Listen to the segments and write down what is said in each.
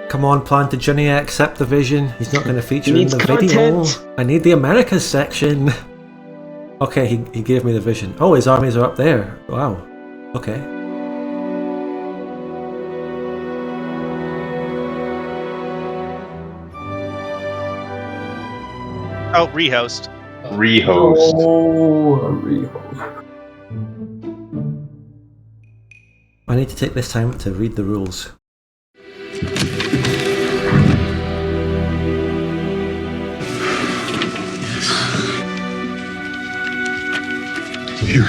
Come on, Plantagenet, accept the vision. He's not going to feature in the content. video. I need the Americas section. Okay, he gave me the vision. Oh, his armies are up there. Wow. Okay. Oh, rehost. Rehost. Oh, a rehost. I need to take this time to read the rules. Here.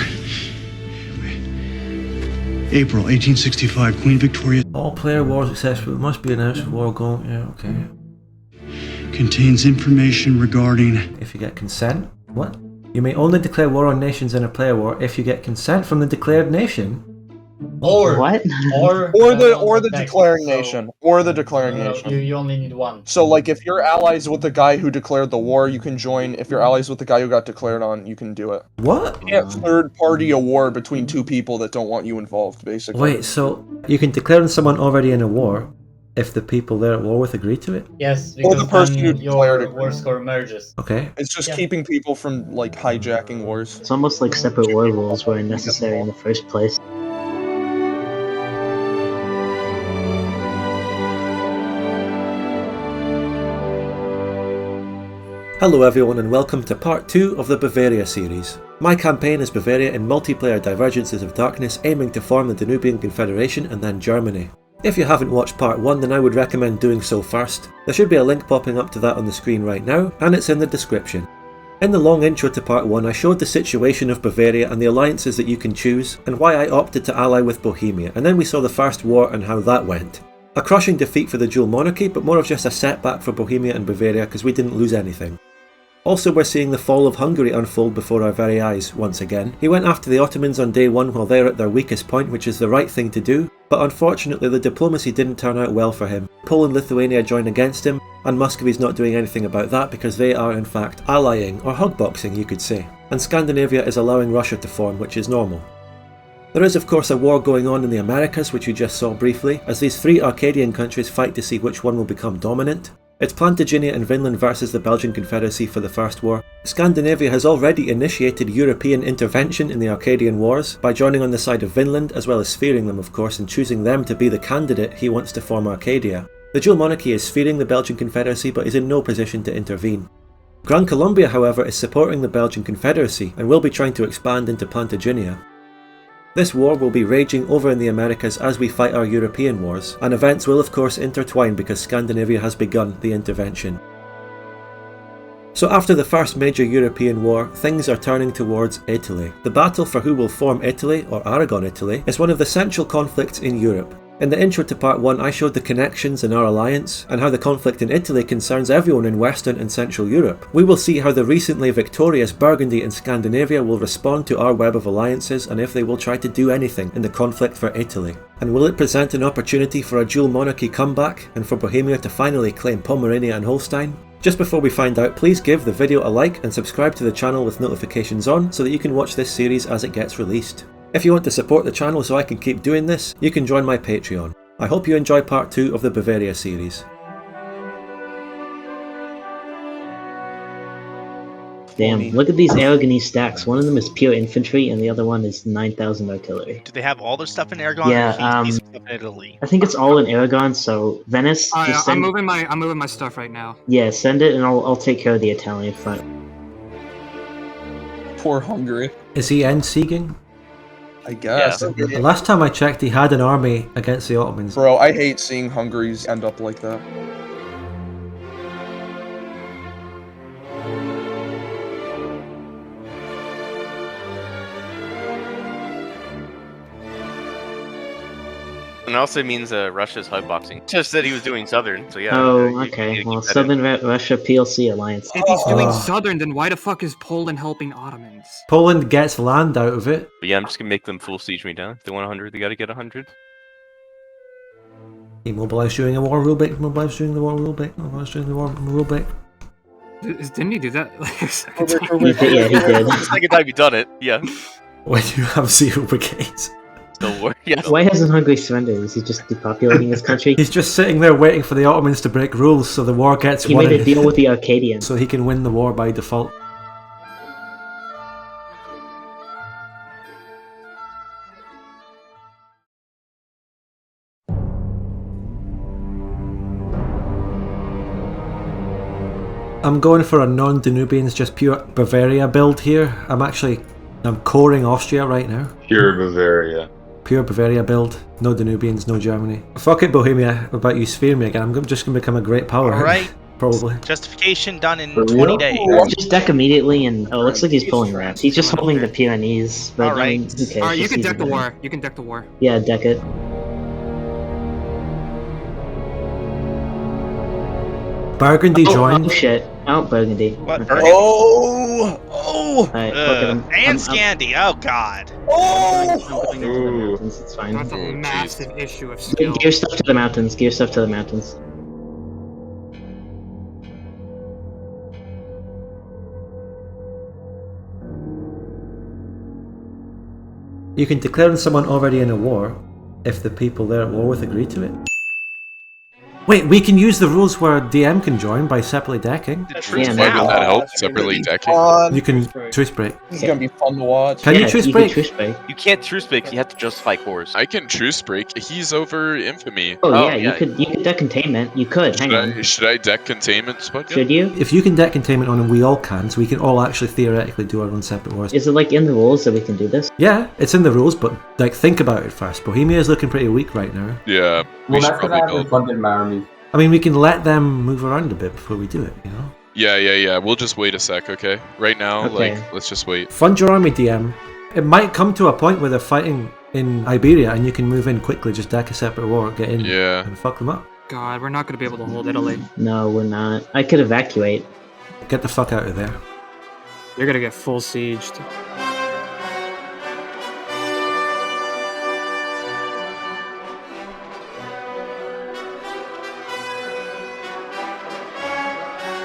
April 1865, Queen Victoria All player wars successful must be announced war goal. Yeah, okay. contains information regarding If you get consent. What? You may only declare war on nations in a player war if you get consent from the declared nation. Or What? Or the declaring nation. Or the declaring No, nation. you only need one. So, like, if you're allies with the guy who declared the war, you can join. If you're allies with the guy who got declared on, you can do it. What? You can't third party a war between two people that don't want you involved, basically. Wait, so you can declare on someone already in a war if the people they're at war with agree to it? Yes, Or because the person then who declared your it. war score merges. Okay. It's just Yeah. keeping people from, like, hijacking wars. It's almost like separate war rules weren't necessary in the first place. Hello everyone and welcome to part 2 of the Bavaria series. My campaign is Bavaria in multiplayer Divergences of Darkness, aiming to form the Danubian Confederation and then Germany. If you haven't watched part 1, then I would recommend doing so first. There should be a link popping up to that on the screen right now, and it's in the description. In the long intro to part 1, I showed the situation of Bavaria and the alliances that you can choose, and why I opted to ally with Bohemia, and then we saw the first war and how that went. A crushing defeat for the Dual Monarchy, but more of just a setback for Bohemia and Bavaria because we didn't lose anything. Also, we're seeing the Fall of Hungary unfold before our very eyes once again. He went after the Ottomans on day 1 while they're at their weakest point, which is the right thing to do, but unfortunately the diplomacy didn't turn out well for him. Poland and Lithuania joined against him, and Muscovy's not doing anything about that because they are in fact allying, or hugboxing you could say. And Scandinavia is allowing Russia to form, which is normal. There is of course a war going on in the Americas, which you just saw briefly, as these 3 Arcadian countries fight to see which one will become dominant. It's Plantagenet and Vinland versus the Belgian Confederacy for the First War. Scandinavia has already initiated European intervention in the Arcadian Wars by joining on the side of Vinland, as well as fearing them of course and choosing them to be the candidate he wants to form Arcadia. The Dual Monarchy is fearing the Belgian Confederacy but is in no position to intervene. Gran Colombia however is supporting the Belgian Confederacy and will be trying to expand into Plantagenet. This war will be raging over in the Americas as we fight our European wars, and events will of course intertwine because Scandinavia has begun the intervention. So after the first major European war, things are turning towards Italy. The battle for who will form Italy, or Aragon Italy, is one of the central conflicts in Europe. In the intro to part 1 I showed the connections in our alliance, and how the conflict in Italy concerns everyone in Western and Central Europe. We will see how the recently victorious Burgundy and Scandinavia will respond to our web of alliances and if they will try to do anything in the conflict for Italy. And will it present an opportunity for a dual monarchy comeback, and for Bohemia to finally claim Pomerania and Holstein? Just before we find out, please give the video a like and subscribe to the channel with notifications on so that you can watch this series as it gets released. If you want to support the channel so I can keep doing this, you can join my Patreon. I hope you enjoy part 2 of the Bavaria series. Damn, look at these Aragonese stacks. One of them is pure infantry and the other one is 9,000 artillery. Do they have all their stuff in Aragon? Yeah, or he's stuff in Italy. I think it's all in Aragon, so Venice, Oh, yeah, just send... I'm moving my stuff right now. Yeah, send it and I'll take care of the Italian front. Poor Hungary. Is he end sieging? I guess. The last time I checked he had an army against the Ottomans. Bro, I hate seeing Hungary's end up like that. And also means Russia's hugboxing. Just said he was doing Southern, so yeah. Oh, okay. Well, Southern Russia PLC alliance. If he's doing Southern, then why the fuck is Poland helping Ottomans? Poland gets land out of it. But yeah, I'm just gonna make them full siege me down. If they want 100, they gotta get 100. He mobilised during a war rulebook, mobilised during the war rulebook, mobilised during the war rulebook. Didn't he do that like a second Yeah, he did. The second time you done it, yeah. When you have 0 brigades. Still war. Yes. Why hasn't Hungary surrendered? Is he just depopulating his country? He's just sitting there waiting for the Ottomans to break rules so the war gets He won. made a deal with the Arcadians. So he can win the war by default. I'm going for a non-Danubians, just pure Bavaria build here. I'm coring Austria right now. Pure Bavaria. Pure Bavaria build. No Danubians, no Germany. Fuck it, Bohemia, about you sphere me again. I'm just going to become a great power. Alright. Probably. Justification done in For 20 real? days. Just deck immediately and... Oh, looks like he's pulling rats. He's just holding the Pyrenees. But, Alright. I mean, who cares? Alright, you Just can use deck the it. war. You can deck the war. Yeah, deck it. Burgundy joined. Oh shit. Oh, Burgundy. What? Okay. Burgundy? Oh! Alright, look at him. And Scandi. Oh god. I'm Oh! going into the mountains, it's fine. That's a Oh, massive issue of skill. Gear stuff to the mountains, gear stuff to the mountains. You can declare on someone already in a war if the people they're at war with agree to it. Wait, we can use the rules where DM can join by separately decking. The truce Yeah, Why now. would that help? That's Separately gonna be decking. fun. You can truce break. This is gonna be fun to watch. Can you Yeah, truce can break? truce break. You can't truce break. You have to justify cores. I can truce break. He's over Infamy. Oh, Oh, yeah, yeah. you could deck containment. You could, hang on. Should I deck containment? Spud? Should you? If you can deck containment on and we all can, so we can all actually theoretically do our own separate wars. Is it like in the rules that we can do this? Yeah, it's in the rules, but like think about it first. Bohemia is looking pretty weak right now. Yeah, we should probably build. funded my army. I mean, we can let them move around a bit before we do it, you know? Yeah. We'll just wait a sec, okay? Right now, Okay. let's just wait. Fund your army, DM. It might come to a point where they're fighting in Iberia and you can move in quickly, just deck a separate war, get in, Yeah. and fuck them up. God, we're not gonna be able to hold Italy. No, we're not. I could evacuate. Get the fuck out of there. You're gonna get full sieged.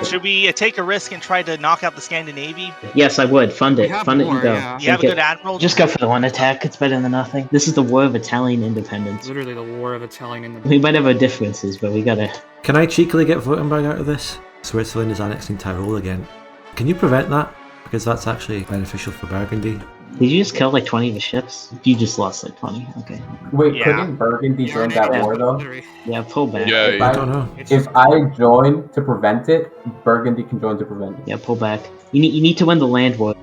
Should we take a risk and try to knock out the Scandinavian? Yes, I would. Fund We it. have Fund it more, and go. yeah. You have a Take good it. admiral? Just go for the one attack. It's better than nothing. This is the War of Italian Independence. Literally the war of Italian independence. We might have our differences, but we gotta... Can I cheekily get Württemberg out of this? Switzerland is annexing Tyrol again. Can you prevent that? Because that's actually beneficial for Burgundy. Did you just kill like 20 of his ships? You just lost like 20. Okay. Wait, Yeah. couldn't Burgundy join that war though? Literally. Yeah, pull back. Yeah, If I don't know. If I join to prevent it, Burgundy can join to prevent it. Yeah, pull back. You need to win the land war.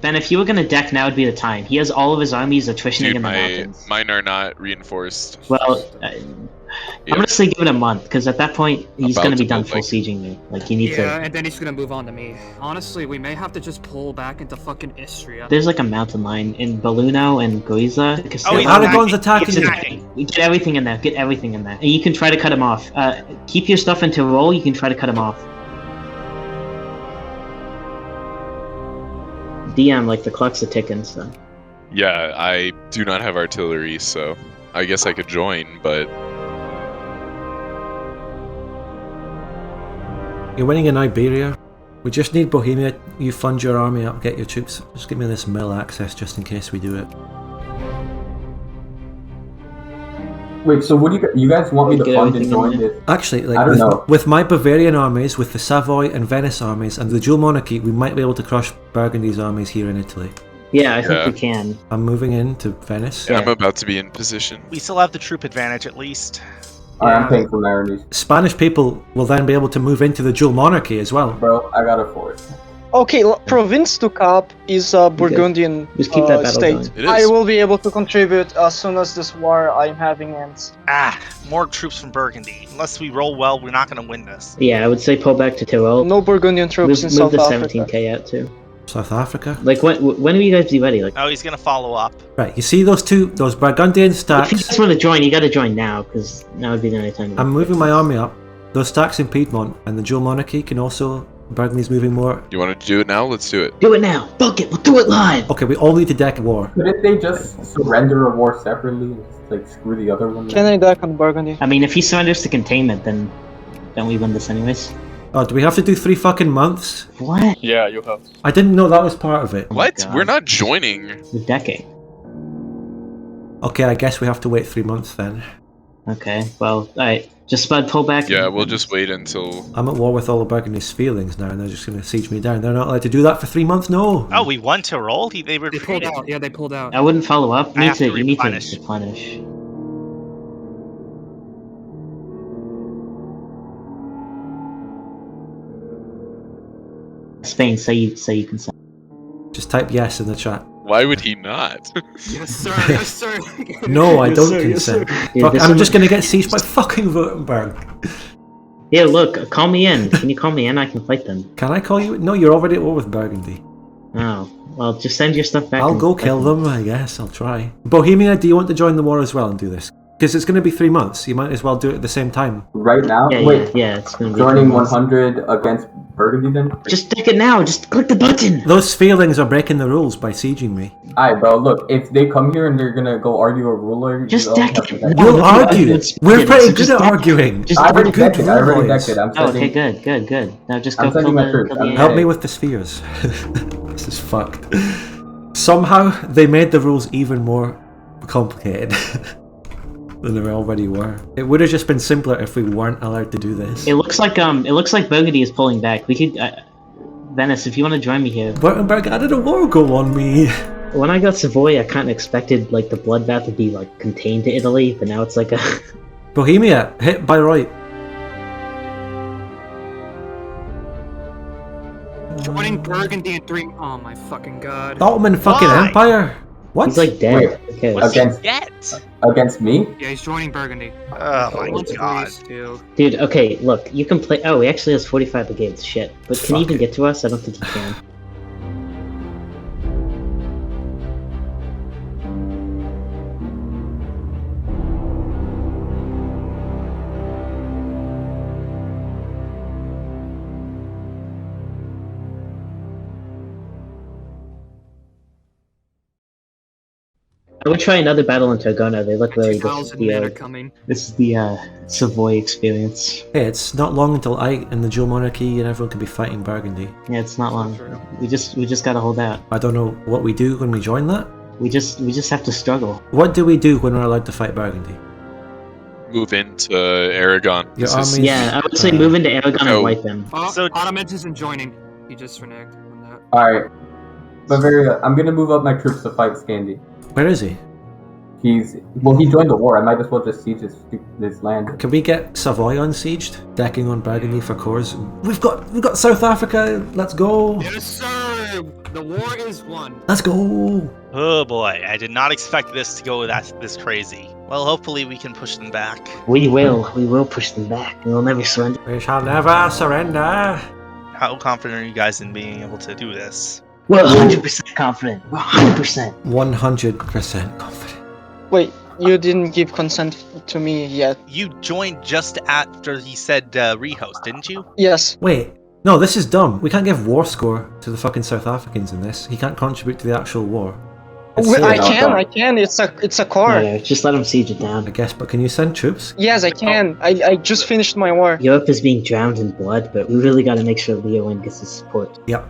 Ben, if you were gonna deck, now would be the time. He has all of his armies attritioning Dude, in the mountains. mine are not reinforced. Well, Yep. honestly, give it a month, because at that point, he's About gonna be to done build, full like- sieging me. Like, he needs Yeah, to... and then he's gonna move on to me. Honestly, we may have to just pull back into fucking Istria. There's like a mountain line in Belluno and Goiza. Oh, he's Aragon's attacking. He's attacking. attacking. Get everything in there. Get everything in there. And you can try to cut him off. Keep your stuff in Tyrol. You can try to cut him off. DM, like, the clock's a ticking, so... Yeah, I do not have artillery, so I guess I could join, but You're winning in Iberia. We just need Bohemia. You fund your army up, get your troops. Just give me this mill access just in case we do it. Wait, so what do you guys want me to Get fund and everything join in there. this? Actually, I like don't know. with my Bavarian armies, with the Savoy and Venice armies, and the Dual Monarchy, we might be able to crush Burgundy's armies here in Italy. Yeah, I Yeah. think we can. I'm moving into Venice. Yeah. I'm about to be in position. We still have the troop advantage at least. Alright, I'm paying for my armies. Spanish people will then be able to move into the Dual Monarchy as well. Bro, I got a fort. Okay, province to cap is a Burgundian Just keep that battle state. going. It is. I will be able to contribute as soon as this war I'm having ends. More troops from Burgundy. Unless we roll well, we're not going to win this. Yeah, I would say pull back to Tyrol. No Burgundian troops in Move South the Africa. 17k out too. South Africa. Like, when will you guys be ready? Like, Oh, he's going to follow up. Right, you see those Burgundian if you stacks? guys want to join, you gotta join now, because now would be the only time. to- I'm moving my army up. Those stacks in Piedmont and the Dual Monarchy can also... Burgundy's moving more. You want to do it now? Let's do it. Do it now! Book it! We'll do it live! Okay, we all need to deck a war. Couldn't they just surrender a war separately and just, like, screw the other one? Can I deck on Burgundy? I mean, if he surrenders to containment, then don't we win this anyways? Oh, do we have to do 3 fucking months? What? Yeah, you have. I didn't know that was part of it. What? God. We're not joining. The decade. Okay, I guess we have to wait 3 months then. Okay, well, alright. Just Spud, pull back. Yeah, we'll just wait until... I'm at war with all of Burgundy's feelings now, and they're just going to siege me down. They're not allowed to do that for 3 months? No! Oh, we won to roll? They They pulled retreated. out. Yeah, they pulled out. I wouldn't follow up. I have to You need to replenish. replenish. Spain, say you can send. Just type yes in the chat. Why would he not? Yes, sir. Yes, sir. No, I Yes, don't sir, yes, sir. consent. Dude, Fuck, this I'm one- just going to get sieged by fucking Württemberg. Yeah, look, call me in. Can you call me in? I can fight them. Can I call you? No, you're already at war with Burgundy. Oh, well, just send your stuff back. I'll and go fight kill them, I guess. I'll try. Bohemia, do you want to join the war as well and do this? Because it's going to be 3 months. You might as well do it at the same time. Right now? Yeah, Wait, yeah, it's gonna be joining 3 months. 100 against Burgundy then? Just take it now. Just click the button. Those feelings are breaking the rules by sieging me. Alright, bro, look, if they come here and they're gonna go argue a ruler, Just you deck have to it. deck No, We'll no, argue. it's- We're it's pretty just good at deck it. arguing. Just I We're already good decked it, I already rulers. decked it. I'm Oh, sending, okay, good. Now just go I'm kill sending the, my troops. kill the I'm Help AI. me with the spheres. This is fucked. Somehow they made the rules even more complicated than they already were. It would have just been simpler if we weren't allowed to do this. It looks like Burgundy is pulling back. We could, Venice, if you want to join me here. Württemberg added a war go on me. When I got Savoy, I kind of expected like the bloodbath to be like contained to Italy, but now it's like a. Bohemia, hit by right. Joining Burgundy in 3. Oh my fucking god. Ottoman fucking Why? Empire. What? He's like dead. Wait, Okay. What's he Against- get? against me? Yeah, he's joining Burgundy. Oh my Once god. Greece, too. Dude, okay, look, you can play. Oh, he actually has 45 brigades. Shit, but can you Fuck even it. get to us? I don't think you can. I would try another battle in Tarragona. They look really good. 2,000 men are coming. This is the Savoy experience. Hey, it's not long until I and the Dual Monarchy and everyone can be fighting Burgundy. Yeah, it's not long. We just gotta hold out. I don't know what we do when we join that. We just have to struggle. What do we do when we're allowed to fight Burgundy? Move into Aragon. Your This is- armies- Yeah, I would say move into Aragon Oh. and wipe them. Oh, So- Ottomans isn't joining. He just reneged on that. Alright. Bavaria, I'm gonna move up my troops to fight Scandi. Where is he? He joined the war, I might as well just siege this land. Can we get Savoy unsieged? Decking on Burgundy for cores. We've got South Africa. Let's go. Yes, sir! The war is won. Let's go. Oh boy, I did not expect this to go this crazy. Well, hopefully we can push them back. We will push them back. We'll never surrender. We shall never surrender. How confident are you guys in being able to do this? We're 100% confident. We're 100%. 100% confident. Wait, you didn't give consent to me yet. You joined just after he said rehost, didn't you? Yes. Wait. No, this is dumb. We can't give war score to the fucking South Africans in this. He can't contribute to the actual war. It's Wait, silly. I can. It's a core. No, just let them siege it down. I guess, but can you send troops? Yes, I can. I just finished my war. Europe is being drowned in blood, but we really gotta make sure Leowen gets his support. Yep.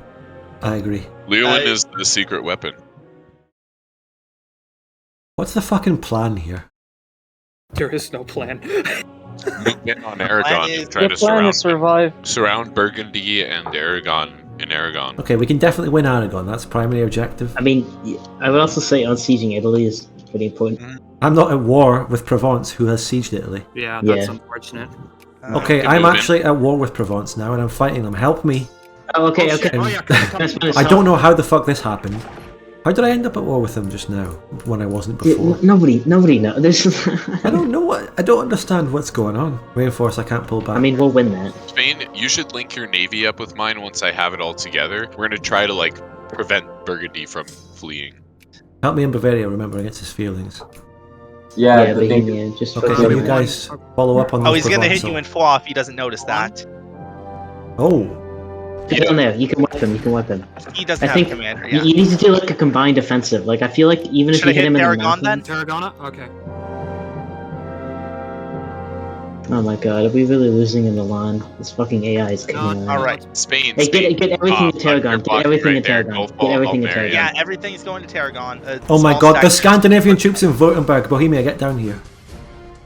I agree. Leowen is the secret weapon. What's the fucking plan here? There is no plan. Move in on Aragon plan and is- try The to plan is survive. surround Burgundy and Aragon in Aragon. Okay, we can definitely win Aragon. That's primary objective. I mean, I would also say unsieging Italy is pretty important. I'm not at war with Provence, who has sieged Italy. Yeah, that's Yeah. unfortunate. Okay, Good I'm movement. actually at war with Provence now, and I'm fighting them. Help me. Oh, okay, Oh, okay. shit. Oh, yeah, That's fine, I don't know how the fuck this happened. How did I end up at war with them just now, when I wasn't before? Nobody knows. There's. I don't know what. I don't understand what's going on. Reinforce, I can't pull back. I mean, we'll win that. Spain, you should link your navy up with mine once I have it all together. We're gonna try to prevent Burgundy from fleeing. Help me in Bavaria, remembering it's his feelings. Yeah, Yeah, the thing Bohemia, just Okay, focus so on you that. guys follow up on Oh, the he's gonna hit Provençal. you in 4 if he doesn't notice that. Oh, Get down there. You can wipe him. You can wipe him. He doesn't I have think a commander you yet. you need to do like a combined offensive. Like I feel like even Should if I you hit hit him in the Aragon mountain, then? Tarragona? Okay. Oh my god, are we really losing in Milan? This fucking AI is kicking No, out. Alright. Spain. Hey, Spain. get everything to Aragon. Get everything to there. Aragon. Go Get everything to Fall of Aragon. Yeah, everything's going to Tarragon. Oh my god, the Scandinavian troops in Württemberg. Bohemia, get down here.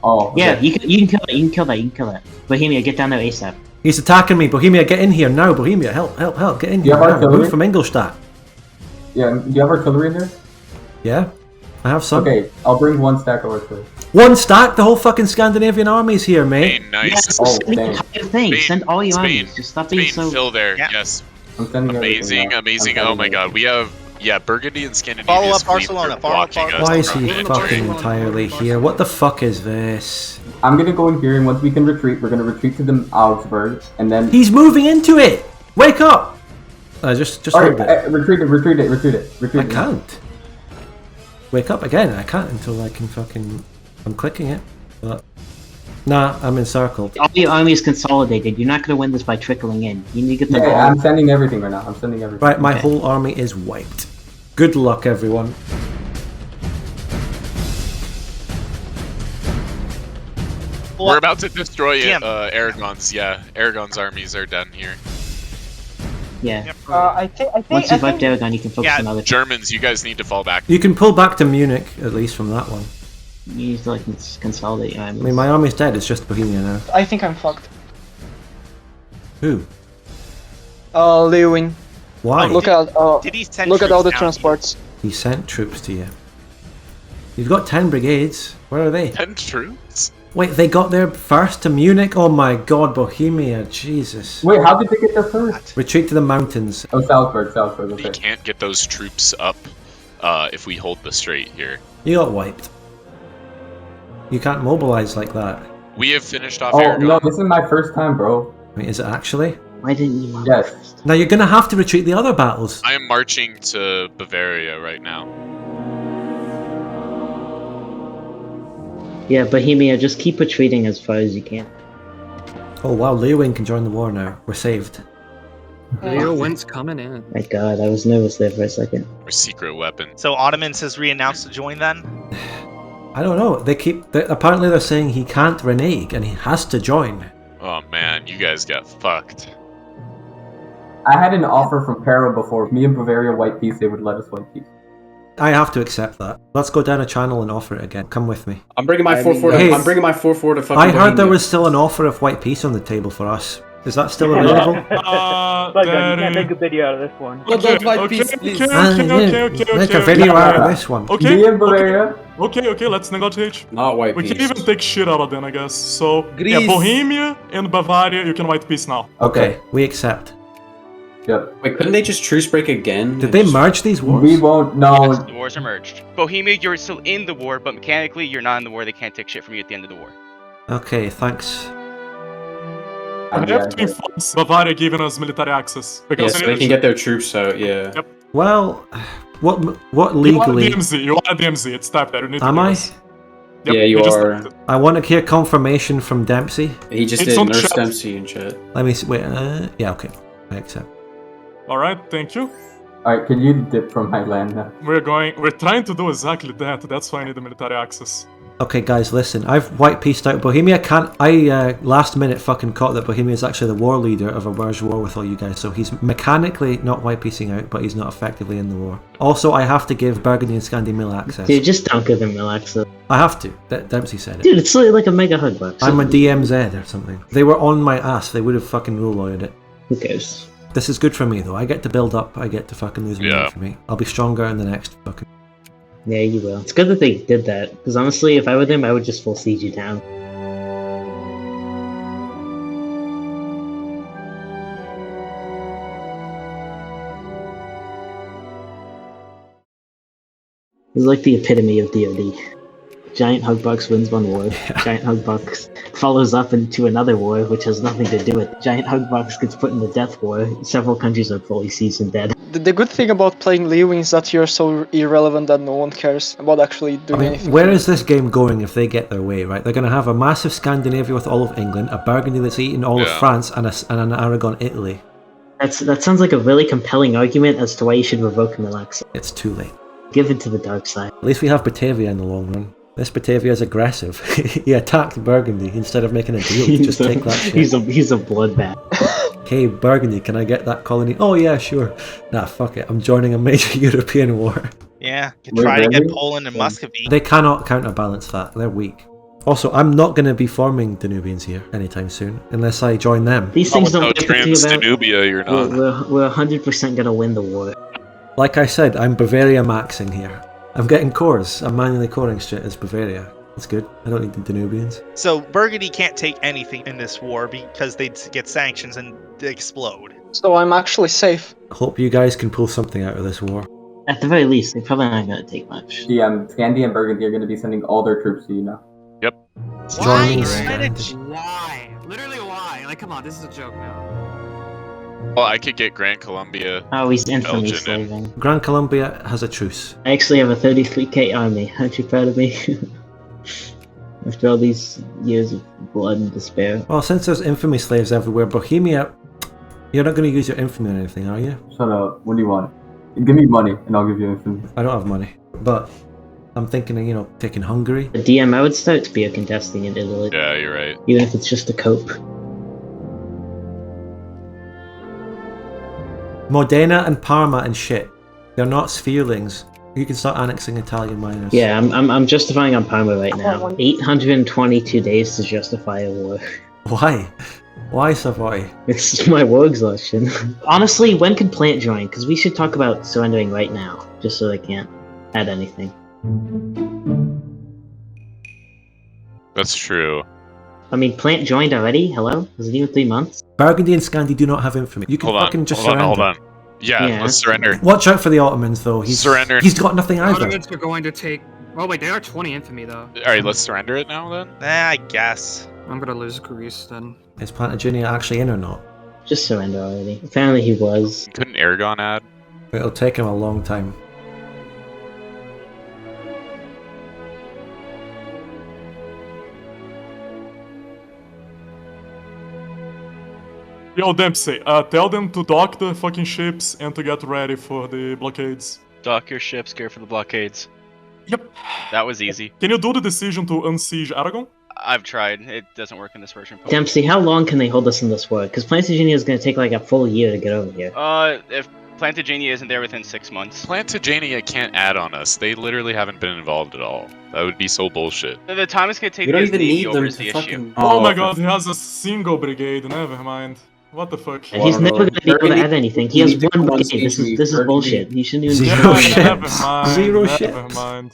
Oh. Okay. Yeah, you can kill that. You can kill that. You can kill that. Bohemia, get down there ASAP. He's attacking me. Bohemia, get in here now. Bohemia, help, help, help. Get in Do you here have now. artillery? Move from Ingolstadt. Yeah. Do you have artillery in there? Yeah, I have some. Okay, I'll bring 1 stack of artillery. 1 stack? The whole fucking Scandinavian army's here, mate. Spain, nice. Yes, Oh, send the dang. entire thing. Spain, Send all your Spain, armies. Just stop being Spain, so. fill there. Yeah. Yes. I'm sending Amazing, everything amazing. now. I'm Oh my sending god, we have Burgundy and Scandinavia. Follow up Barcelona, follow up Barcelona. Why is he Right. fucking entirely here? What the fuck is this? I'm gonna go in here, and once we can retreat, we're gonna retreat to the Augsburg, and then. He's moving into it! Wake up! Just hold Alright, it. retreat it. I can't. Wake up again. I can't until I can fucking... I'm clicking it. But... Nah, I'm encircled. All your army is consolidated. You're not going to win this by trickling in. You need to get the Yeah, ball. I'm sending everything right now. I'm sending everything. Right, my Okay. whole army is wiped. Good luck, everyone. We're about to destroy Damn. Aragon's. Yeah, Aragon's armies are done here. Yeah. I think. Once you've wiped Aragon, you can focus Yeah, on other. Germans, you guys need to fall back. You can pull back to Munich, at least from that one. You need to like consolidate your I armies. mean, my army's dead. It's just Bohemia now. I think I'm fucked. Who? Lewin. Why? Look at Did he send look at all the troops down transports. He sent troops to you. You've got 10 brigades. Where are they? 10 troops? Wait, they got there first to Munich? Oh my god, Bohemia, Jesus. Wait, how did they get there first? Retreat to the mountains. Oh, Salzburg, We okay. can't get those troops up if we hold the strait here. You got wiped. You can't mobilize like that. We have finished off Oh, Aragon. no, this is my first time, bro. Wait, is it actually? Why didn't you? Yes. Now you're gonna have to retreat the other battles. I am marching to Bavaria right now. Yeah, Bohemia, just keep retreating as far as you can. Oh wow, Leowin can join the war now. We're saved. Leo Wind's coming in. My god, I was nervous there for a second. Our secret weapon. So Ottomans has re-announced to join then? I don't know. Apparently they're saying he can't renege and he has to join. Oh man, you guys got fucked. I had an offer from Para before. Me and Bavaria white peace, they would let us white peace. I have to accept that. Let's go down a channel and offer it again. Come with me. I'm bringing my 4-4 Hey, I'm bringing my 4-4 to fucking I heard there Bohemia. was still an offer of white peace on the table for us. Is that still available? You can't make a video out of this one. Make a video out of this one. Me and Bavaria. Okay, let's negotiate. Not white We peace. can even take shit out of them, I guess. So, yeah, Greece. Bohemia and Bavaria, you can white peace now. Okay, we accept. Yep. Wait, couldn't they just truce break again? Did they merge these wars? We won't, no. The wars are merged. Bohemia, you're still in the war, but mechanically you're not in the war. They can't take shit from you at the end of the war. Okay, thanks. I have to enforce Bavaria giving us military access. Yeah, Because so they can get their troops out, yeah. Yep. Well, what You are legally... DMZ, it's typed there. You need to Am do I? this. Yeah, you just are. typed it. I want to hear confirmation from Dempsey. He just It's did on Nurse chat. Dempsey in chat. Let me see. Wait, yeah, okay. I accept. Alright, thank you. Alright, can you dip from my land now? We're trying to do exactly that. That's why I need the military access. Okay, guys, listen. I've white peaced out Bohemia. Last minute fucking caught that Bohemia is actually the war leader of a merged war with all you guys. So he's mechanically not white piecing out, but he's not effectively in the war. Also, I have to give Burgundy and Scandinavia access. Dude, just don't give them mill access. I have to. Dempsey said it. Dude, it's literally like a mega hug box. I'm a DMZ or something. They were on my ass. They would have fucking rule lawyered it. Who cares? This is good for me though. I get to build up. I get to fucking lose money Yeah. for me. I'll be stronger in the next fucking. Yeah, you will. It's good that they did that, because honestly, if I were them, I would just full siege you down. It's like the epitome of DoD. Giant Hugbox wins one war. Giant Hugbox follows up into another war, which has nothing to do with it. Giant Hugbox gets put in the death war. Several countries are fully seized and dead. The good thing about playing Lewin is that you're so irrelevant that no one cares about actually doing anything. Where is this game going if they get their way, right? They're going to have a massive Scandinavia with all of England, a Burgundy that's eaten all of France, and an Aragon, Italy. That sounds like a really compelling argument as to why you should revoke Milax. It's too late. Give it to the dark side. At least we have Batavia in the long run. This Batavia's aggressive. He attacked Burgundy instead of making a deal to just take that shit. He's a bloodbath. Hey, Burgundy, can I get that colony? Oh yeah, sure. Nah, fuck it. I'm joining a major European war. Yeah, try to get Poland and Muscovy. They cannot counterbalance that. They're weak. Also, I'm not going to be forming Danubians here anytime soon, unless I join them. These things don't Without Trans-Danubia, you're not. We're 100% gonna win the war. Like I said, I'm Bavaria maxing here. I'm getting cores. I'm manually coring shit as Bavaria. That's good. I don't need the Danubians. So Burgundy can't take anything in this war because they'd get sanctions and explode. So I'm actually safe. Hope you guys can pull something out of this war. At the very least, they're probably not gonna take much. Scandi and Burgundy are gonna be sending all their troops to you now. Yep. Why? Why? Literally why? Like, come on, this is a joke now. Well, I could get Grand Columbia. Oh, he's infamy Belgian slaving. Grand Columbia has a truce. I actually have a 33k army. Aren't you proud of me? After all these years of blood and despair. Well, since there's infamy slaves everywhere, Bohemia, you're not going to use your infamy on anything, are you? Shut up. What do you want? Give me money, and I'll give you infamy. I don't have money, but I'm thinking of, taking Hungary. The DM, I would start spear contesting in Italy. Yeah, you're right. Even if it's just to cope. Modena and Parma and shit. They're not spherelings. You can start annexing Italian miners. Yeah, I'm justifying on Parma right now. 822 days to justify a war. Why? Why Savoy? It's my war exhaustion. Honestly, when could Plant join? Because we should talk about surrendering right now, just so they can't add anything. That's true. I mean, Plant joined already? Hello? Was it even 3 months? Burgundy and Scandi do not have infamy. You can fucking just surrender. Hold on. Yeah, let's surrender. Watch out for the Ottomans, though. Surrender. He's got nothing The either. Ottomans are going to take... Oh wait, they are 20 infamy though. Alright, let's surrender it now then? I guess. I'm gonna lose Greece then. Is Plantagenet actually in or not? Just surrender already. Apparently he was. Couldn't Aragon add? It'll take him a long time. Yo, Dempsey, tell them to dock the fucking ships and to get ready for the blockades. Dock your ships, care for the blockades. Yep. That was easy. Can you do the decision to unsiege Aragon? I've tried. It doesn't work in this version. Dempsey, how long can they hold us in this war? Because Plantagenet is going to take like a full year to get over here. If Plantagenet isn't there within 6 months. Plantagenet can't add on us. They literally haven't been involved at all. That would be so bullshit. The time it's going to take We don't his even navy need over them is to the fucking... issue. Oh my god, he has a single brigade, never mind. What the fuck? And he's never going to be able to add anything. He has one brigade. This is bullshit. He shouldn't even Zero shit. Never mind. Zero shit. Never mind.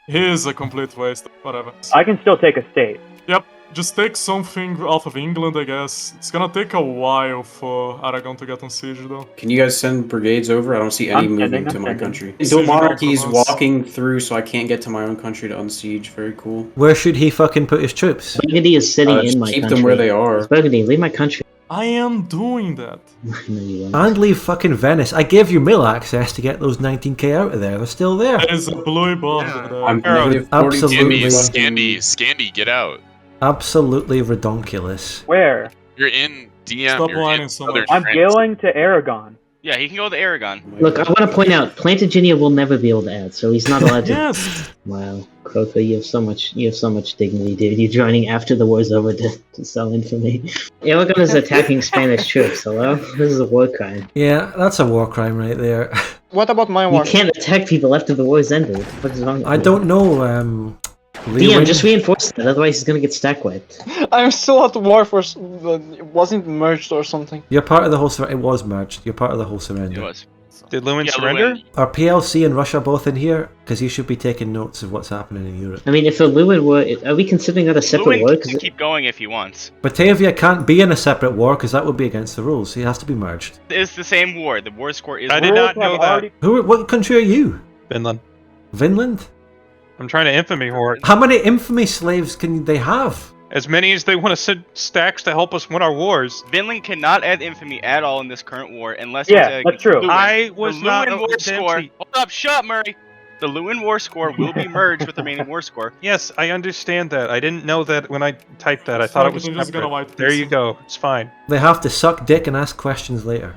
He is a complete waste. Whatever. I can still take a state. Yep. Just take something off of England, I guess. It's gonna take a while for Aragon to get on siege, though. Can you guys send brigades over? I don't see any movement to my country. Dual Monarchy is walking through, so I can't get to my own country to unsiege. Very cool. Where should he fucking put his troops? Burgundy is sitting in my country. Keep them where they are. Burgundy, leave my country. I am doing that. No, you won't. And leave fucking Venice. I gave you mill access to get those 19k out of there. They're still there. There's a blue bomb over there. I'm Absolutely. Scandi, get out. Absolutely redonkulous. Where? You're in DM. Stop you're whining in so Southern much. I'm France. going to Aragon. Yeah, he can go to Aragon. Look, I want to point out, Plantagenet will never be able to add, so he's not allowed to. Yes. Wow, Crota, you have so much dignity, dude. You're joining after the war's over to sell infamy. Aragon is attacking Spanish troops. Hello, this is a war crime. Yeah, that's a war crime right there. What about my You war? can't attack people after the war's ended. What the fuck is wrong with I you? don't know, DM, just reinforce that, otherwise he's gonna get stack wiped. I'm still at war for... It wasn't merged or something. You're part of the whole surrender. It was merged. You're part of the whole surrender. It was. Did Lewin Yeah, surrender? Lewin. Are PLC and Russia both in here? Because you should be taking notes of what's happening in Europe. I mean, if a Lewin war... Are we considering that a separate war? Lewin can keep going if he wants. Batavia can't be in a separate war because that would be against the rules. He has to be merged. It's the same war. The war score is... I did not know that. What country are you? Finland. Vinland? I'm trying to infamy horde. How many infamy slaves can they have? As many as they want to send stacks to help us win our wars. Vinland cannot add infamy at all in this current war unless Yeah, it's that's true. Lewin. I was the not Lewin war Dempsey. score. Hold up, shut up, Murray. The Lewin war score will be merged with the remaining war score. Yes, I understand that. I didn't know that when I typed that. I thought it was Just gonna wipe separate. There this. you go. It's fine. They have to suck dick and ask questions later.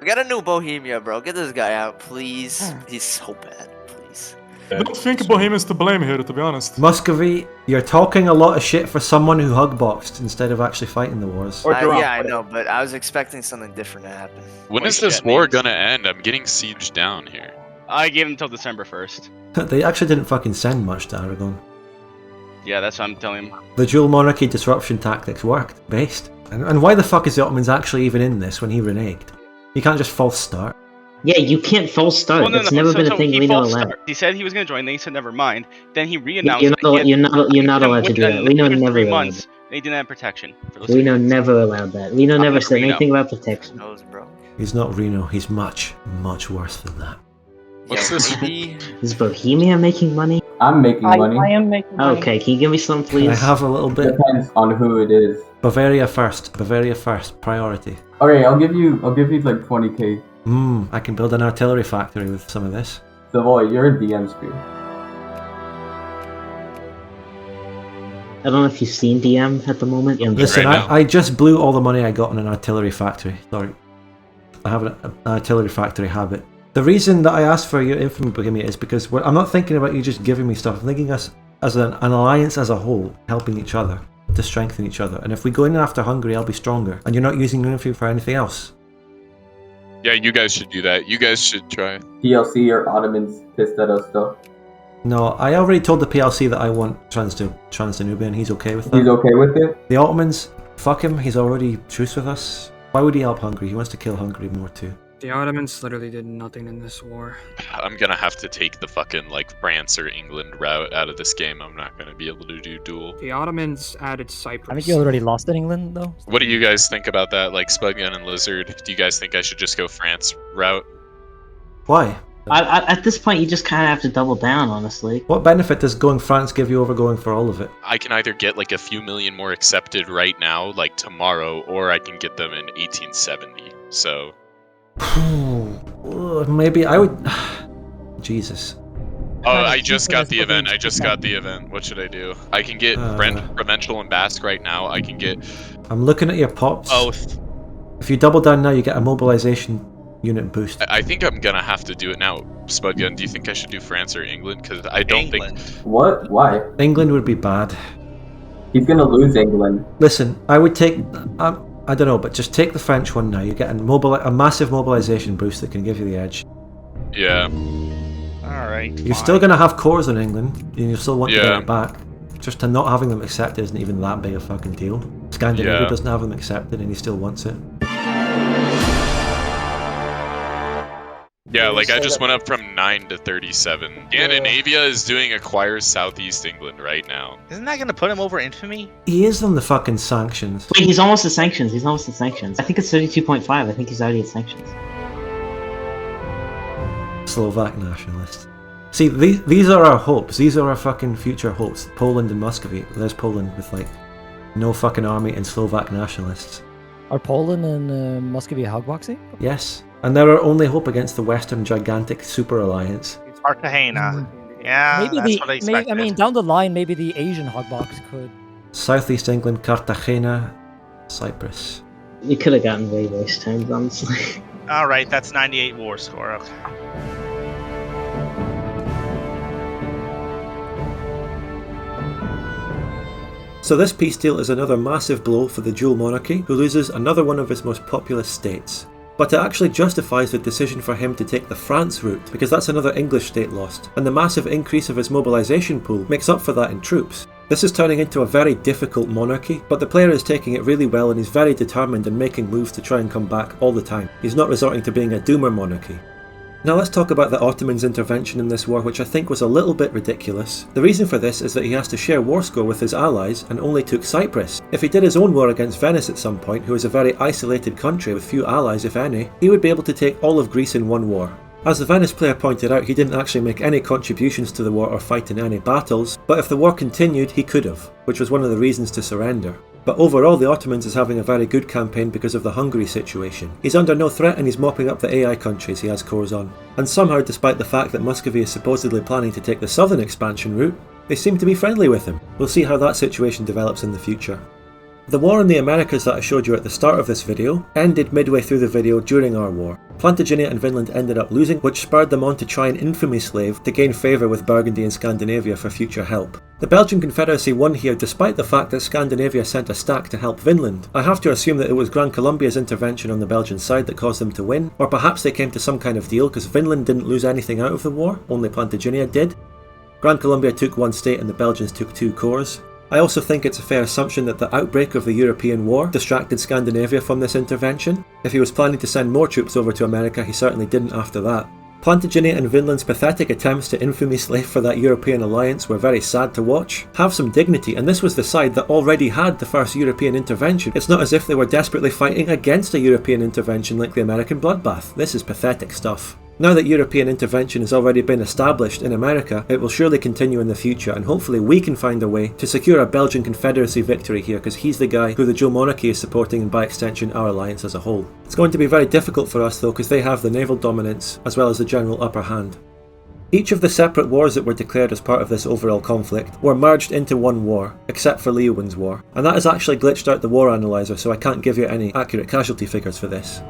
We got a new Bohemia, bro. Get this guy out, please. He's so bad, please. I don't think Bohemia's to blame here, to be honest. Muscovy, you're talking a lot of shit for someone who hugboxed instead of actually fighting the wars. Yeah, I know, but I was expecting something different to happen. When is this war gonna end? I'm getting sieged down here. I gave him until December 1st. They actually didn't fucking send much to Aragon. Yeah, that's what I'm telling him. The dual monarchy disruption tactics worked, based. And why the fuck is the Ottomans actually even in this when he reneged? You can't just false start. Yeah, you can't false start. Well, no, It's no, never so- been so a thing he Reno false allowed. started. He said he was going to join, then he said never mind. Then he re-announced You're that not, he had- you're not, you're not within- allowed to do that. within- Reno within never 3 allowed months, that. and he didn't have protection. For those Reno 3 months. never allowed that. Reno never said Reno. anything about protection. He's not Reno, he's much, much worse than that. What's this? Is Bohemia making money? I'm making money. I am making money. Okay, can you give me some, please? Can I have a little bit? Depends on who it is. Bavaria first, priority. Okay, I'll give you like 20k. I can build an artillery factory with some of this. Savoy, you're a DM screw. I don't know if you've seen DM at the moment. Listen, I just blew all the money I got on an artillery factory. Sorry. I have an artillery factory habit. The reason that I asked for your Infamy Bohemia is because I'm not thinking about you just giving me stuff. I'm thinking us as an alliance as a whole, helping each other, to strengthen each other. And if we go in after Hungary, I'll be stronger. And you're not using your Infamy for anything else. Yeah, you guys should do that. You guys should try. PLC or Ottomans pissed at us though. No, I already told the PLC that I want Trans-Danubian. He's okay with that. He's okay with it? The Ottomans, fuck him. He's already truce with us. Why would he help Hungary? He wants to kill Hungary more too. The Ottomans literally did nothing in this war. I'm gonna have to take the fucking like France or England route out of this game. I'm not gonna be able to do duel. The Ottomans added Cyprus. I think you already lost in England, though. What do you guys think about that? Like Spudgun and Lizard? Do you guys think I should just go France route? Why? At this point, you just kind of have to double down, honestly. What benefit does going France give you over going for all of it? I can either get like a few million more accepted right now, like tomorrow, or I can get them in 1870. So. Maybe I would. Jesus. Oh, I just got the event. What should I do? I can get Provincial and Basque right now. I can get. I'm looking at your pops. Both. If you double down now, you get a mobilization unit boost. I think I'm gonna have to do it now. Spudgun, do you think I should do France or England? Because I don't think. What? Why? England would be bad. He's gonna lose England. Listen, I would take. I don't know, but just take the French one now. You get a massive mobilization boost that can give you the edge. Yeah. Alright. You're still going to have cores in England, and you still want to get Yeah. it back. Just to not having them accepted isn't even that big a fucking deal. Scandinavia Yeah. doesn't have them accepted, and he still wants it. Yeah, like I just went up from 9 to 37. Scandinavia is doing acquire Southeast England right now. Isn't that gonna put him over Infamy? He is on the fucking sanctions. Wait, he's almost at sanctions. I think it's 32.5. I think he's already at sanctions. Slovak nationalists. See, these are our hopes. These are our fucking future hopes. Poland and Muscovy. There's Poland with like no fucking army and Slovak nationalists. Are Poland and Muscovy hogboxing? Yes. And they're our only hope against the Western gigantic super alliance. Arcadia. Yeah, Maybe that's what I expected. I mean, down the line, maybe the Asian hogbox could. Southeast England, Cartagena, Cyprus. You could have gotten way worse terms, honestly. Alright, that's 98 war score. Okay. So this peace deal is another massive blow for the dual monarchy, who loses another one of his most populous states. But it actually justifies the decision for him to take the France route, because that's another English state lost, and the massive increase of his mobilisation pool makes up for that in troops. This is turning into a very difficult monarchy, but the player is taking it really well and he's very determined in making moves to try and come back all the time. He's not resorting to being a doomer monarchy. Now let's talk about the Ottomans' intervention in this war, which I think was a little bit ridiculous. The reason for this is that he has to share war score with his allies and only took Cyprus. If he did his own war against Venice at some point, who is a very isolated country with few allies if any, he would be able to take all of Greece in one war. As the Venice player pointed out, he didn't actually make any contributions to the war or fight in any battles, but if the war continued, he could have, which was one of the reasons to surrender. But overall, the Ottomans is having a very good campaign because of the Hungary situation. He's under no threat and he's mopping up the AI countries he has cores on. And somehow, despite the fact that Muscovy is supposedly planning to take the southern expansion route, they seem to be friendly with him. We'll see how that situation develops in the future. The war in the Americas that I showed you at the start of this video ended midway through the video during our war. Plantagenet and Vinland ended up losing, which spurred them on to try an infamy slave to gain favour with Burgundy and Scandinavia for future help. The Belgian Confederacy won here despite the fact that Scandinavia sent a stack to help Vinland. I have to assume that it was Gran Colombia's intervention on the Belgian side that caused them to win, or perhaps they came to some kind of deal because Vinland didn't lose anything out of the war, only Plantagenet did. Gran Colombia took one state and the Belgians took 2 cores. I also think it's a fair assumption that the outbreak of the European War distracted Scandinavia from this intervention. If he was planning to send more troops over to America, he certainly didn't after that. Plantagenet and Vinland's pathetic attempts to infamy slave for that European alliance were very sad to watch. Have some dignity, and this was the side that already had the first European intervention. It's not as if they were desperately fighting against a European intervention like the American bloodbath. This is pathetic stuff. Now that European intervention has already been established in America, it will surely continue in the future, and hopefully we can find a way to secure a Belgian Confederacy victory here, because he's the guy who the Dual Monarchy is supporting, and by extension our alliance as a whole. It's going to be very difficult for us though, because they have the naval dominance as well as the general upper hand. Each of the separate wars that were declared as part of this overall conflict were merged into one war, except for Leeuwin's War, and that has actually glitched out the war analyzer, so I can't give you any accurate casualty figures for this.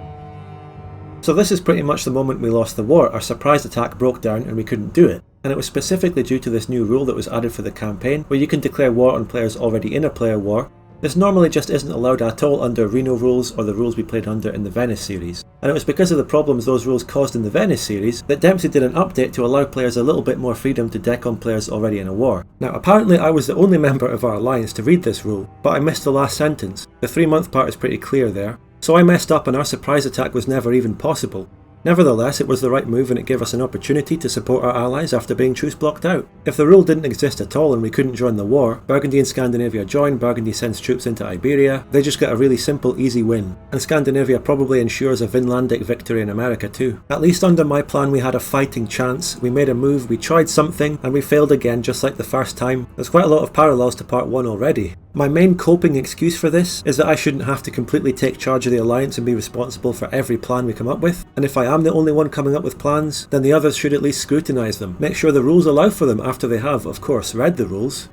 So this is pretty much the moment we lost the war. Our surprise attack broke down and we couldn't do it. And it was specifically due to this new rule that was added for the campaign, where you can declare war on players already in a player war. This normally just isn't allowed at all under Reno rules or the rules we played under in the Venice series. And it was because of the problems those rules caused in the Venice series that Dempsey did an update to allow players a little bit more freedom to deck on players already in a war. Now apparently I was the only member of our alliance to read this rule, but I missed the last sentence. The 3-month part is pretty clear there. So I messed up and our surprise attack was never even possible. Nevertheless, it was the right move and it gave us an opportunity to support our allies after being truce blocked out. If the rule didn't exist at all and we couldn't join the war, Burgundy and Scandinavia join, Burgundy sends troops into Iberia, they just get a really simple, easy win. And Scandinavia probably ensures a Vinlandic victory in America too. At least under my plan we had a fighting chance, we made a move, we tried something, and we failed again just like the first time. There's quite a lot of parallels to part 1 already. My main coping excuse for this is that I shouldn't have to completely take charge of the alliance and be responsible for every plan we come up with, and if I am the only one coming up with plans, then the others should at least scrutinise them, make sure the rules allow for them after they have, of course, read the rules.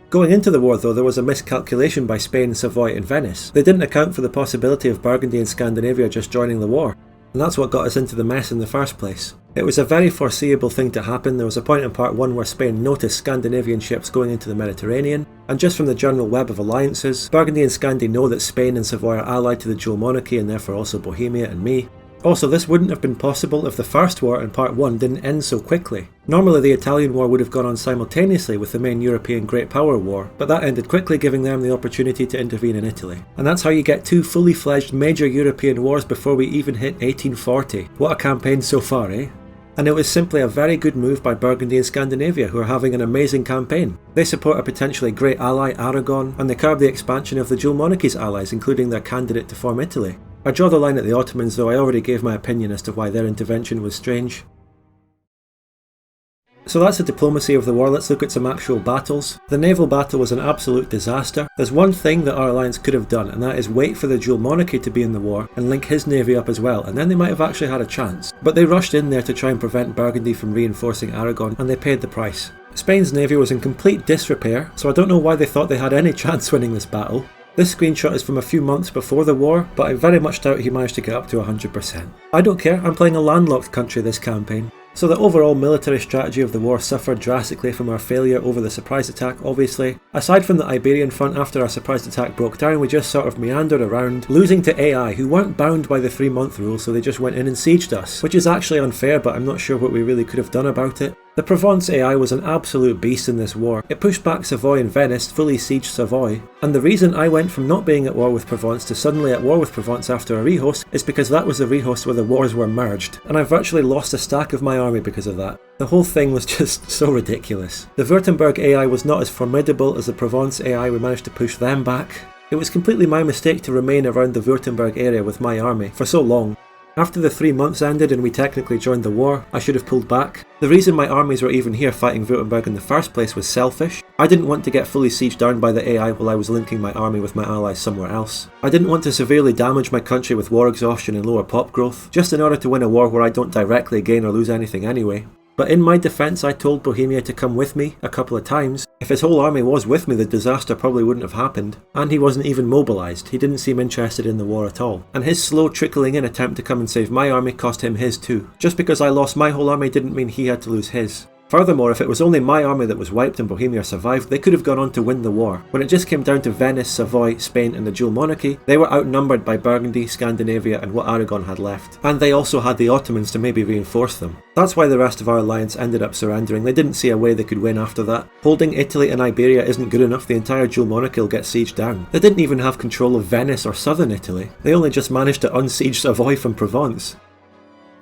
Going into the war though, there was a miscalculation by Spain, Savoy and Venice. They didn't account for the possibility of Burgundy and Scandinavia just joining the war, and that's what got us into the mess in the first place. It was a very foreseeable thing to happen. There was a point in part 1 where Spain noticed Scandinavian ships going into the Mediterranean, and just from the general web of alliances, Burgundy and Scandi know that Spain and Savoy are allied to the Dual Monarchy and therefore also Bohemia and me. Also, this wouldn't have been possible if the first war in part 1 didn't end so quickly. Normally the Italian war would have gone on simultaneously with the main European Great Power War, but that ended quickly, giving them the opportunity to intervene in Italy. And that's how you get 2 fully fledged major European wars before we even hit 1840. What a campaign so far, eh? And it was simply a very good move by Burgundy and Scandinavia, who are having an amazing campaign. They support a potentially great ally, Aragon, and they curb the expansion of the Dual Monarchy's allies, including their candidate to form Italy. I draw the line at the Ottomans, though I already gave my opinion as to why their intervention was strange. So that's the diplomacy of the war. Let's look at some actual battles. The naval battle was an absolute disaster. There's one thing that our alliance could have done, and that is wait for the Dual Monarchy to be in the war and link his navy up as well, and then they might have actually had a chance. But they rushed in there to try and prevent Burgundy from reinforcing Aragon, and they paid the price. Spain's navy was in complete disrepair, so I don't know why they thought they had any chance winning this battle. This screenshot is from a few months before the war, but I very much doubt he managed to get up to 100%. I don't care, I'm playing a landlocked country this campaign. So the overall military strategy of the war suffered drastically from our failure over the surprise attack, obviously. Aside from the Iberian front, after our surprise attack broke down, we just sort of meandered around, losing to AI, who weren't bound by the 3-month rule, so they just went in and sieged us, which is actually unfair, but I'm not sure what we really could have done about it. The Provence AI was an absolute beast in this war. It pushed back Savoy and Venice, fully sieged Savoy, and the reason I went from not being at war with Provence to suddenly at war with Provence after a rehost is because that was the rehost where the wars were merged, and I virtually lost a stack of my army because of that. The whole thing was just so ridiculous. The Württemberg AI was not as formidable as the Provence AI. We managed to push them back. It was completely my mistake to remain around the Württemberg area with my army for so long. After the 3 months ended and we technically joined the war, I should have pulled back. The reason my armies were even here fighting Württemberg in the first place was selfish. I didn't want to get fully sieged down by the AI while I was linking my army with my allies somewhere else. I didn't want to severely damage my country with war exhaustion and lower pop growth, just in order to win a war where I don't directly gain or lose anything anyway. But in my defence, I told Bohemia to come with me a couple of times. If his whole army was with me, the disaster probably wouldn't have happened. And he wasn't even mobilised. He didn't seem interested in the war at all. And his slow trickling in attempt to come and save my army cost him his too. Just because I lost my whole army didn't mean he had to lose his. Furthermore, if it was only my army that was wiped and Bohemia survived, they could have gone on to win the war. When it just came down to Venice, Savoy, Spain and the Dual Monarchy, they were outnumbered by Burgundy, Scandinavia and what Aragon had left. And they also had the Ottomans to maybe reinforce them. That's why the rest of our alliance ended up surrendering. They didn't see a way they could win after that. Holding Italy and Iberia isn't good enough, the entire Dual Monarchy will get sieged down. They didn't even have control of Venice or southern Italy. They only just managed to unsiege Savoy from Provence.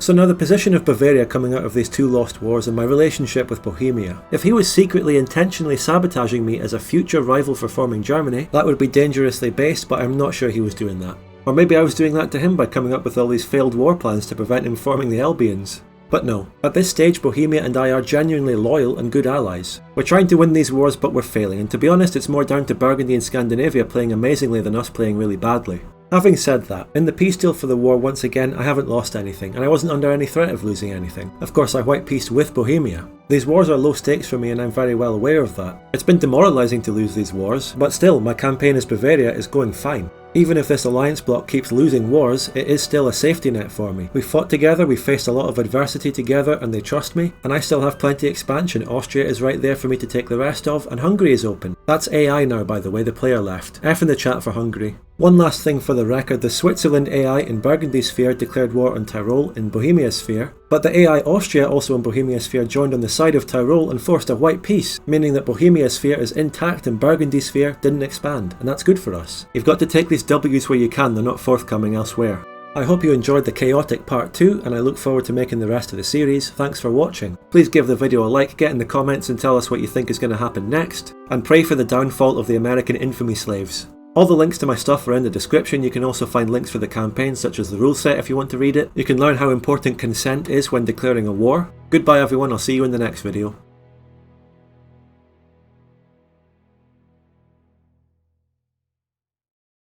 So now the position of Bavaria coming out of these two lost wars and my relationship with Bohemia. If he was secretly intentionally sabotaging me as a future rival for forming Germany, that would be dangerously based, but I'm not sure he was doing that. Or maybe I was doing that to him by coming up with all these failed war plans to prevent him forming the Albions. But no, at this stage Bohemia and I are genuinely loyal and good allies. We're trying to win these wars but we're failing, and to be honest it's more down to Burgundy and Scandinavia playing amazingly than us playing really badly. Having said that, in the peace deal for the war once again I haven't lost anything, and I wasn't under any threat of losing anything. Of course I white peaced with Bohemia. These wars are low stakes for me and I'm very well aware of that. It's been demoralising to lose these wars, but still my campaign as Bavaria is going fine. Even if this alliance bloc keeps losing wars, it is still a safety net for me. We fought together, we faced a lot of adversity together and they trust me, and I still have plenty expansion. Austria is right there for me to take the rest of, and Hungary is open. That's AI now by the way, the player left. F in the chat for Hungary. One last thing for the record, the Switzerland AI in Burgundy sphere declared war on Tyrol in Bohemia sphere, but the AI Austria also in Bohemia sphere joined on the side of Tyrol and forced a white peace, meaning that Bohemia sphere is intact and Burgundy sphere didn't expand, and that's good for us. You've got to take these W's where you can, they're not forthcoming elsewhere. I hope you enjoyed the chaotic part 2 and I look forward to making the rest of the series. Thanks for watching. Please give the video a like, get in the comments and tell us what you think is going to happen next, and pray for the downfall of the American infamy slaves. All the links to my stuff are in the description. You can also find links for the campaign such as the rule set if you want to read it. You can learn how important consent is when declaring a war. Goodbye everyone, I'll see you in the next video.